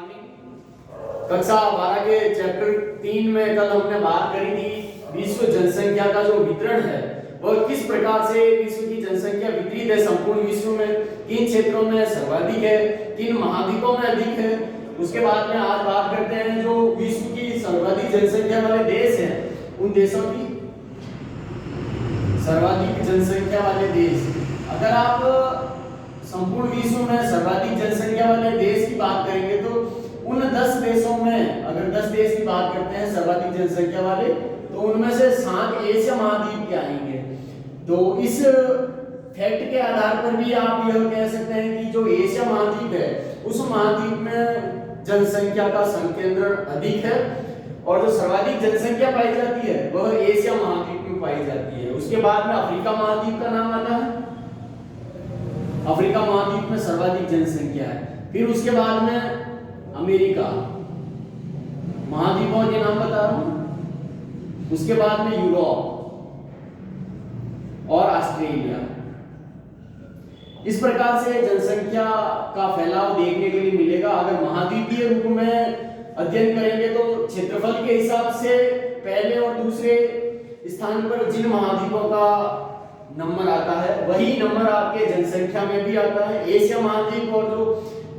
Morning. कक्षा 12 के chapter 3 में कल हमने बात करी थी विश्व जनसंख्या का जो वितरण है वह किस प्रकार से विश्व की जनसंख्या वितरित है संपूर्ण विश्व में, किन क्षेत्रों में सर्वाधिक है, किन महाद्वीपों में अधिक है। उसके बाद में आज बात करते हैं जो विश्व की सर्वाधिक जनसंख्या वाले देश हैं उन देशों की सर्वाधिक जनसंख्या वाले देश। अगर आप संपूर्ण विश्व में सर्वाधिक जनसंख्या वाले देश की बात करेंगे तो उन 10 देशों में, अगर 10 देश की बात करते हैं सर्वाधिक जनसंख्या वाले, तो उनमें से 7 एशिया महाद्वीप के आएंगे। तो इस फैक्ट के आधार पर भी आप यह कह सकते हैं कि जो एशिया महाद्वीप है उस महाद्वीप में जनसंख्या का संकेंद्रण अधिक है और जो सर्वाधिक जनसंख्या पाई जाती है वह एशिया महाद्वीप में पाई जाती है। उसके बाद में अफ्रीका महाद्वीप का नाम आता है, अफ्रीका महाद्वीप में सर्वाधिक जनसंख्या है। फिर उसके बाद में अमेरिका, महाद्वीपों के नाम बता रहा हूं। उसके बाद में यूरोप और ऑस्ट्रेलिया। इस प्रकार से जनसंख्या का फैलाव देखने के लिए मिलेगा। अगर महाद्वीपीय रूप में अध्ययन करेंगे तो क्षेत्रफल के हिसाब से पहले और दूसरे स्थान पर जिन महाद्वीपों का नंबर आता है वही नंबर आपके जनसंख्या में भी आता है। एशिया महाद्वीप और जो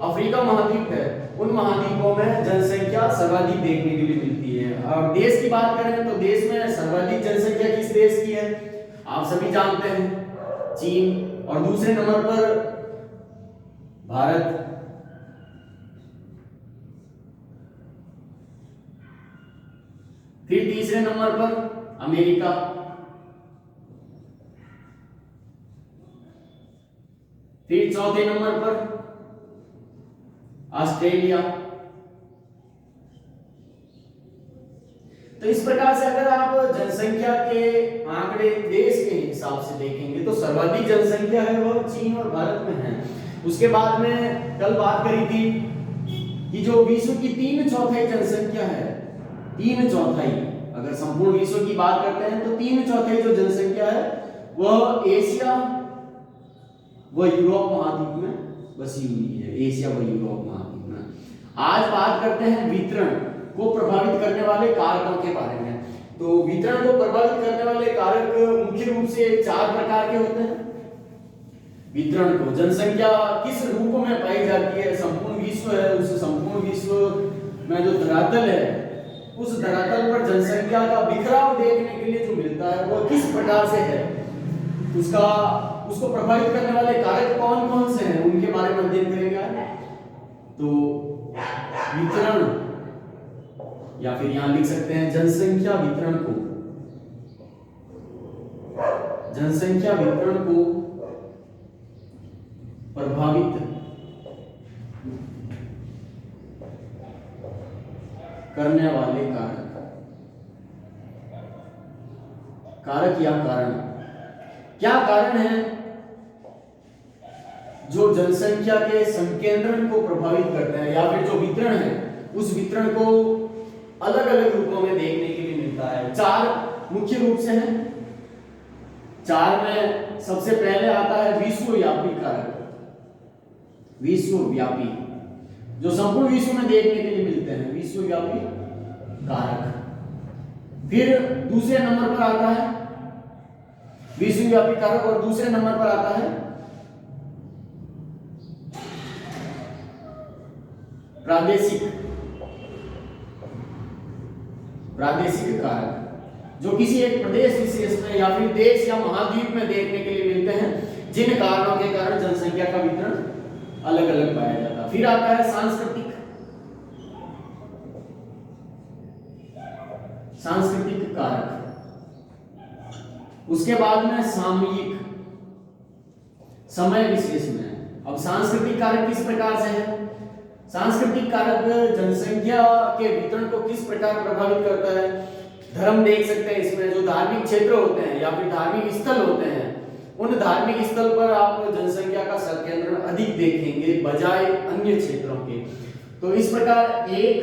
अफ्रीका महाद्वीप है उन महाद्वीपों में जनसंख्या सर्वाधिक देखने के लिए मिलती है। और देश की बात करें तो देश में सर्वाधिक जनसंख्या किस देश की है आप सभी जानते हैं, चीन। और दूसरे नंबर पर भारत, फिर तीसरे नंबर पर अमेरिका, फिर चौथे नंबर पर ऑस्ट्रेलिया। तो इस प्रकार से अगर आप जनसंख्या के आंकड़े देश के हिसाब से देखेंगे तो सर्वाधिक जनसंख्या है वह चीन और भारत में है। उसके बाद में कल बात करी थी कि जो विश्व की 3/4 जनसंख्या है, 3/4, अगर संपूर्ण विश्व की बात करते हैं तो 3/4 जो जनसंख्या है वह एशिया व यूरोप महाद्वीप में बसी हुई है, एशिया व यूरोप महाद्वीप में। आज बात करते हैं वितरण को प्रभावित करने वाले कारकों के बारे में। तो वितरण को प्रभावित करने वाले कारक मुख्य रूप से 4 प्रकार के होते हैं। वितरण को जनसंख्या किस रूप में पाई जाती है, संपूर्ण विश्व है, उस संपूर्ण विश्व में जो धरातल है उस धरातल पर जनसंख्या का बिखराव देखने के लिए जो मिलता है वो किस प्रकार से है, उसको प्रभावित करने वाले कारक कौन कौन से हैं उनके बारे में अध्ययन करेंगे। तो वितरण, या फिर यहां लिख सकते हैं जनसंख्या वितरण को, जनसंख्या वितरण को प्रभावित करने वाले कारक या कारण, क्या कारण है जो जनसंख्या के संकेंद्रण को प्रभावित करते हैं या फिर जो वितरण है उस वितरण को अलग अलग रूपों में देखने के लिए मिलता है। 4 मुख्य रूप से हैं। 4 में सबसे पहले आता है विश्वव्यापी कारक, विश्वव्यापी जो संपूर्ण विश्व में देखने के लिए मिलते हैं, विश्वव्यापी कारक। फिर दूसरे नंबर पर आता है विश्वव्यापी कारक और दूसरे नंबर पर आता है प्रादेशिक कारक जो किसी एक प्रदेश विशेष में या फिर देश या महाद्वीप में देखने के लिए मिलते हैं, जिन कारणों के कारण जनसंख्या का वितरण अलग अलग पाया जाता है। फिर आता है सांस्कृतिक कारक। उसके बाद में सामयिक, समय विशेष में। अब सांस्कृतिक कारक किस प्रकार से है, सांस्कृतिक कारक जनसंख्या के वितरण को किस प्रकार प्रभावित करता है। धर्म देख सकते हैं इसमें, जो धार्मिक क्षेत्र होते हैं या फिर धार्मिक स्थल होते हैं उन धार्मिक स्थल पर आप जनसंख्या का संकेंद्रण अधिक देखेंगे बजाय अन्य क्षेत्रों के। तो इस प्रकार 1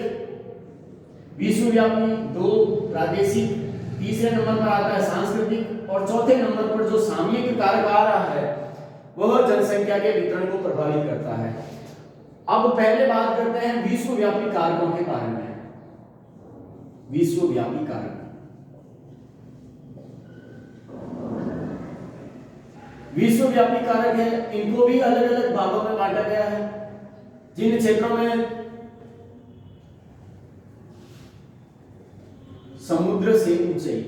विश्वव्यापी, 2 प्रादेशिक, तीसरे नंबर पर आता है सांस्कृतिक और चौथे नंबर पर जो सामयिक कारक आ रहा है वह जनसंख्या के वितरण को प्रभावित करता है। अब पहले बात करते हैं विश्वव्यापी कारकों के बारे में। विश्वव्यापी कारक, विश्वव्यापी कारक है, इनको भी अलग अलग भागों में बांटा गया है। जिन क्षेत्रों में समुद्र से ऊंचाई,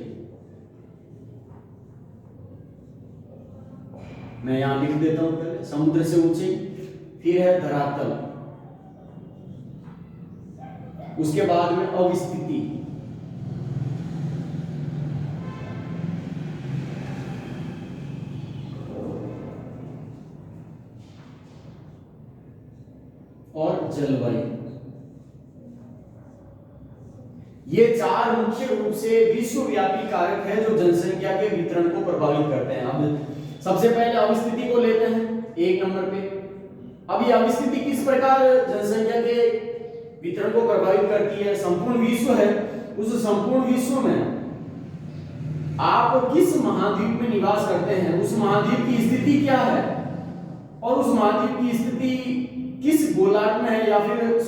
मैं यहां लिख देता हूं पहले, समुद्र से ऊंचाई, फिर है धरातल, उसके बाद में अवस्थिति, और जलवायु। ये चार मुख्य रूप से विश्वव्यापी कारक है जो जनसंख्या के वितरण को प्रभावित करते हैं। अब सबसे पहले अवस्थिति को लेते हैं 1 नंबर पे। अब ये अवस्थिति किस प्रकार जनसंख्या के वितरण को प्रभावित करती है? संपूर्ण विश्व है, उस संपूर्ण विश्व में आप किस महाद्वीप में निवास करते हैं, उस महाद्वीप की स्थिति क्या है, और उस महाद्वीप की स्थिति किस गोलार्ध में है, या फिर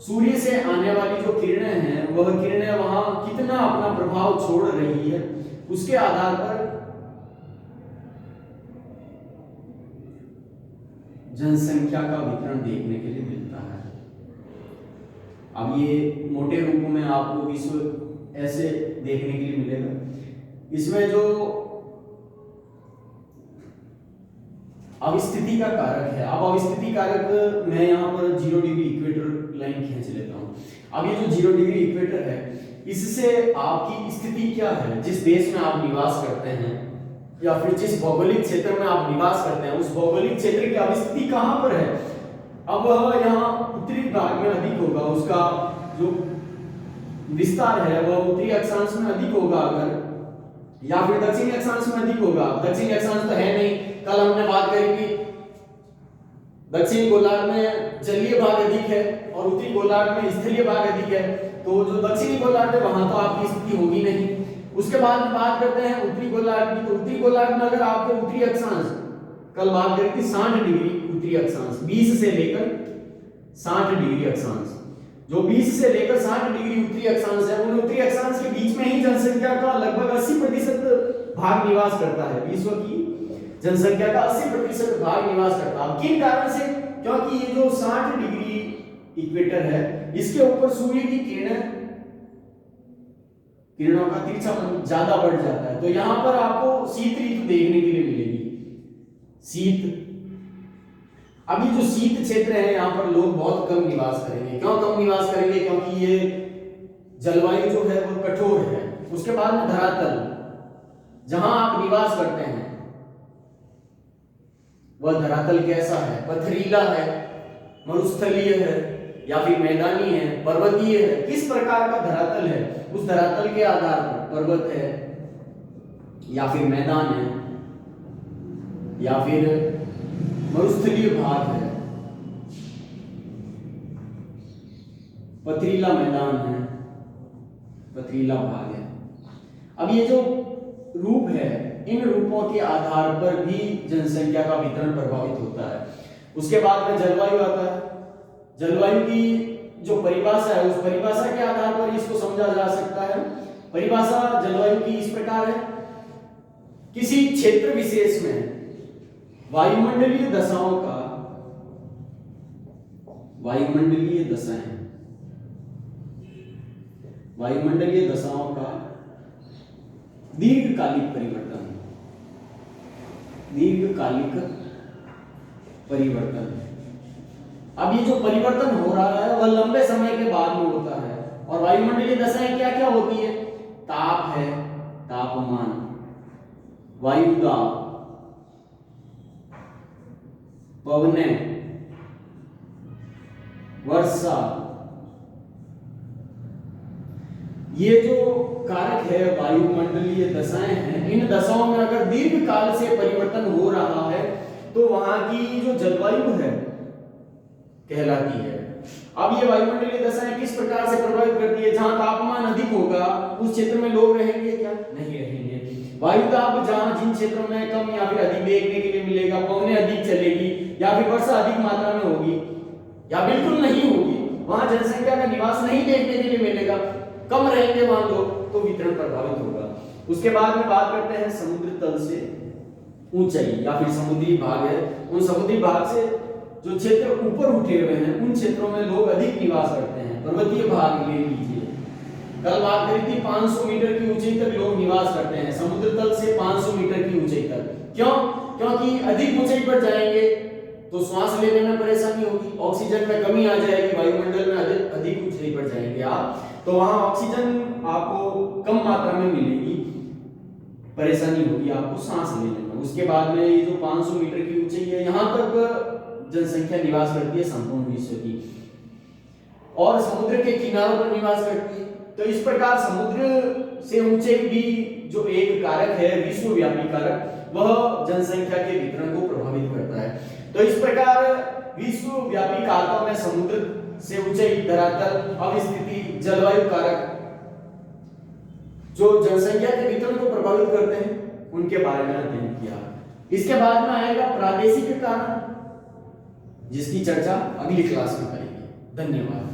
सूर्य से आने वाली जो किरणें हैं वह किरणें वहां कितना अपना प्रभाव छोड़ रही है, उसके आधार पर जनसंख्या का वितरण देखने के लिए मिलता है। अब ये मोटे रूप में आपको विश्व ऐसे देखने के लिए मिलेगा। इसमें जो अवस्थिति का कारक है, अब अवस्थिति कारक मैं यहाँ पर 0 डिग्री इक्वेटर लाइन खींच लेता हूँ। अब ये जो 0 डिग्री इक्वेटर है, इससे आपकी स्थिति क्या है, जिस देश में आप निवास करते हैं या फिर जिस भौगोलिक क्षेत्र में आप निवास करते हैं, उस भौगोलिक क्षेत्र की अवस्थिति कहाँ पर है। अब वह यहाँ उत्तरी भाग में अधिक होगा, उसका जो विस्तार है वह उत्तरी अक्षांश में अधिक होगा अगर, या फिर दक्षिणी अक्षांश में अधिक होगा। दक्षिणी अक्षांश तो है नहीं, कल हमने बात करी कि दक्षिणी गोलार्ध में जलीय भाग अधिक है और उत्तरी गोलार्ध में स्थलीय भाग अधिक है, तो जो दक्षिणी गोलार्ध है वहां तो आपकी स्थिति होगी नहीं। उसके बाद में बात करते हैं उत्तरी गोलार्ध की, तो उत्तरी गोलार्ध में अगर आपके उत्तरी अक्षांश, कल बात करी थी 60 डिग्री उत्तरी अक्षांश, 20 से लेकर 60 डिग्री अक्षांश, जो 20 से लेकर 60 डिग्री उत्तरी अक्षांश है, उन उत्तरी अक्षांश के बीच में ही जनसंख्या का लगभग 80% भाग निवास करता है। विश्व की जनसंख्या का 80% भाग निवास करता है। किन कारण से? क्योंकि ये जो 60 डिग्री इक्वेटर है, इसके ऊपर सूर्य की किरणों का तिरछापन ज्यादा बढ़ जाता है, तो यहां पर आपको शीत ऋतु देखने के लिए मिलेगी। शीत, अभी जो शीत क्षेत्र है यहाँ पर लोग बहुत कम निवास करेंगे। क्यों कम निवास करेंगे? क्योंकि ये जलवायु जो है वो कठोर है। उसके बाद में धरातल, जहां आप निवास करते हैं वह धरातल कैसा है? पथरीला है, मरुस्थलीय है, या फिर मैदानी है, पर्वतीय है, किस प्रकार का धरातल है, उस धरातल के आधार पर पर्वत है या फिर मैदान है या फिर मरुस्थलीय भाग है, पथरीला मैदान है, पथरीला भाग है। अब ये जो रूप है, इन रूपों के आधार पर भी जनसंख्या का वितरण प्रभावित होता है। उसके बाद में जलवायु आता है। जलवायु की जो परिभाषा है, उस परिभाषा के आधार पर इसको समझा जा सकता है। परिभाषा जलवायु की इस प्रकार है, किसी क्षेत्र विशेष में वायुमंडलीय दशाओं का, वायुमंडलीय दशाएं, वायुमंडलीय दशाओं का दीर्घकालिक परिवर्तन, दीर्घकालिक परिवर्तन। अब ये जो परिवर्तन हो रहा है वह लंबे समय के बाद में होता है। और वायुमंडलीय दशाएं क्या क्या होती है? ताप है, तापमान, वायु दाब, पवनें, वर्षा। ये जो कारक है वायुमंडलीय दशाएं हैं, इन दशाओं में अगर दीर्घ काल से परिवर्तन हो रहा है तो वहां की जो जलवायु है कहलाती है। अब ये वायुमंडलीय दशाएं किस प्रकार से प्रभावित करती है? जहां तापमान अधिक होगा उस क्षेत्र में लोग रहेंगे क्या? नहीं रहेंगे। वायु दाब जहां जिन क्षेत्रों में कम या फिर अधिक देखने के लिए मिलेगा, पवनें अधिक चलेगी या फिर वर्षा अधिक मात्रा में होगी, या बिल्कुल नहीं होगी, वहां जनसंख्या का निवास नहीं देखने के लिए मिलेगा, कम रहेंगे वहां लोग, तो वितरण प्रभावित होगा। उसके बाद में बात करते हैं समुद्र तल से ऊंचाई या फिर समुद्री भाग है, उन समुद्री भाग से जो क्षेत्र ऊपर उठे हुए हैं उन क्षेत्रों में लोग अधिक निवास करते हैं। पर्वतीय भाग ले लीजिए, कल बात करी थी 500 मीटर की ऊंचाई तक लोग निवास करते हैं, समुद्र तल से 500 मीटर की ऊंचाई तक। क्यों? क्योंकि अधिक ऊंचाई पर जाएंगे तो श्वास लेने में परेशानी होगी, ऑक्सीजन में कमी आ जाएगी, वायुमंडल में अधिक ऊंचाई पर जाएंगे आप तो वहां ऑक्सीजन आपको कम मात्रा में मिलेगी, परेशानी होगी आपको सांस लेने में। उसके बाद में ये जो 500 मीटर की ऊंचाई है यहां तक जनसंख्या निवास करती है संपूर्ण विश्व की, और समुद्र के किनारों पर निवास करती है। तो इस प्रकार समुद्र से ऊंचाई भी जो एक कारक है विश्वव्यापी कारक, वह जनसंख्या के वितरण को प्रभावित करता है। तो इस प्रकार विश्वव्यापी कारकों में समुद्र से ऊंचाई, धरातल, अवस्थिति, जलवायु कारक जो जनसंख्या के वितरण को प्रभावित करते हैं उनके बारे में अध्ययन किया। इसके बाद में आएगा प्रादेशिक कारण, जिसकी चर्चा अगली क्लास में करेंगे। धन्यवाद।